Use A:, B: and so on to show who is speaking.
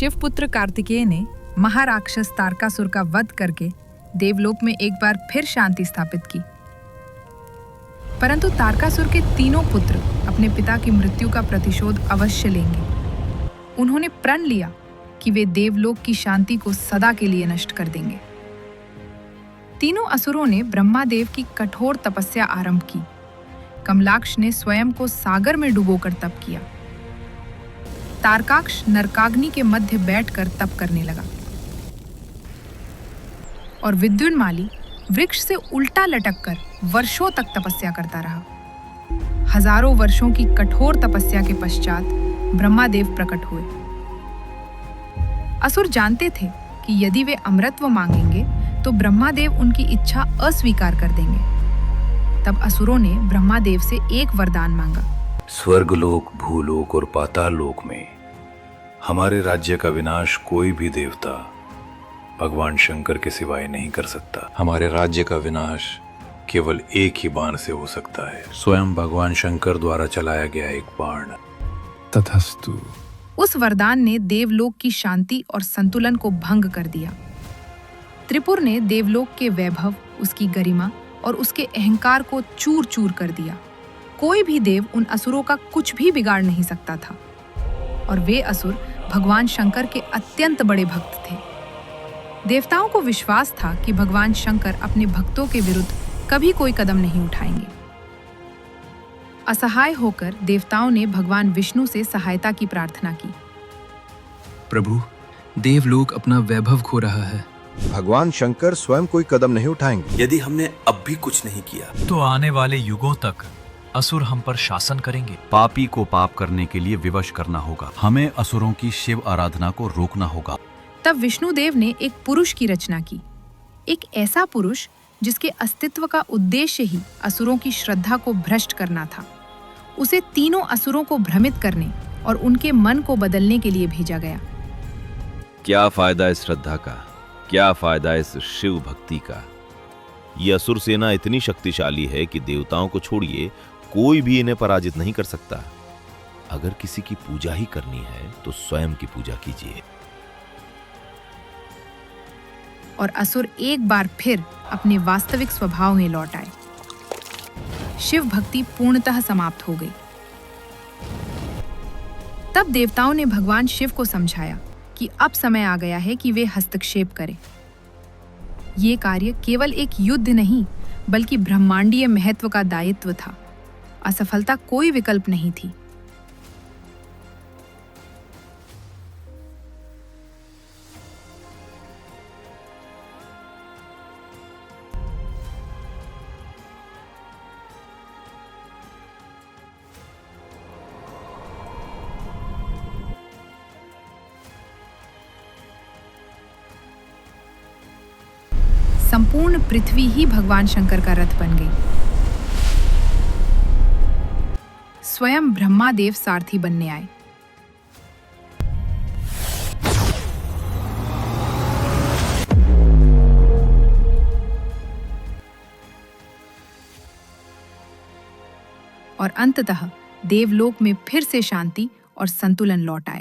A: शिवपुत्र कार्तिकेय ने महाराक्षस तारकासुर का वध करके देवलोक में एक बार फिर शांति स्थापित की। परंतु तारकासुर के तीनों पुत्र अपने पिता की मृत्यु का प्रतिशोध अवश्य लेंगे। उन्होंने प्रण लिया कि वे देवलोक की शांति को सदा के लिए नष्ट कर देंगे। तीनों असुरों ने ब्रह्मादेव की कठोर तपस्या आरंभ की। कमलाक्ष ने स्वयं को सागर में डुबोकर तप किया। तारकाक्ष नरकाग्नि के मध्य बैठकर तप करने लगा और विद्युन्माली वृक्ष से उल्टा लटककर वर्षों तक तपस्या करता रहा। हजारों वर्षों की कठोर तपस्या के पश्चात ब्रह्मादेव प्रकट हुए। असुर जानते थे कि यदि वे अमरत्व मांगेंगे तो ब्रह्मादेव उनकी इच्छा अस्वीकार कर देंगे। तब असुरों ने ब्रह्मादेव से एक वरदान मांगा।
B: स्वर्गलोक, भूलोक और पाताल लोक में हमारे राज्य का विनाश कोई भी देवता भगवान शंकर के सिवाय नहीं कर सकता। हमारे राज्य का विनाश केवल एक ही बाण से हो सकता है, स्वयं भगवान शंकर द्वारा चलाया गया एक बाण। तथास्तु।
A: उस वरदान ने देवलोक की शांति और संतुलन को भंग कर दिया। त्रिपुर ने देवलोक के वैभव, उसकी गरिमा और उसके अहंकार को चूर चूर कर दिया। कोई भी देव उन असुरों का कुछ भी बिगाड़ नहीं सकता था और वे असुर भगवान शंकर के अत्यंत बड़े भक्त थे। देवताओं को विश्वास था कि भगवान शंकर अपने भक्तों के विरुद्ध कभी कोई कदम नहीं उठाएंगे। असहाय होकर देवताओं ने भगवान विष्णु से सहायता की प्रार्थना की।
C: प्रभु, देवलोक अपना वैभव खो रहा है।
D: भगवान शंकर स्वयं कोई कदम नहीं उठाएंगे।
E: यदि हमने अब भी कुछ नहीं किया
F: तो आने वाले युगों तक असुर हम पर शासन करेंगे।
G: पापी को पाप करने के लिए विवश करना होगा। हमें असुरों की शिव आराधना को रोकना होगा।
A: तब विष्णुदेव ने एक पुरुष की रचना की। एक ऐसा पुरुष जिसके अस्तित्व का उद्देश्य ही असुरों की श्रद्धा को भ्रष्ट करना था। उसे तीनों असुरों को भ्रमित करने और उनके मन को बदलने के लिए भेजा गया।
H: क्या फायदा इस श्रद्धा का, क्या फायदा इस शिव भक्ति का। यह असुर सेना इतनी शक्तिशाली है कि देवताओं को छोड़िए कोई भी इन्हें पराजित नहीं कर सकता। अगर किसी की पूजा ही करनी है तो स्वयं की पूजा कीजिए।
A: और असुर एक बार फिर अपने वास्तविक स्वभाव में लौट आए। शिव भक्ति पूर्णतः समाप्त हो गई। तब देवताओं ने भगवान शिव को समझाया कि अब समय आ गया है कि वे हस्तक्षेप करें। ये कार्य केवल एक युद्ध नहीं बल्कि ब्रह्मांडीय महत्व का दायित्व था। असफलता कोई विकल्प नहीं थी। संपूर्ण पृथ्वी ही भगवान शंकर का रथ बन गई। स्वयं ब्रह्मादेव सारथी बनने आए। और अंततः देवलोक में फिर से शांति और संतुलन लौट आया।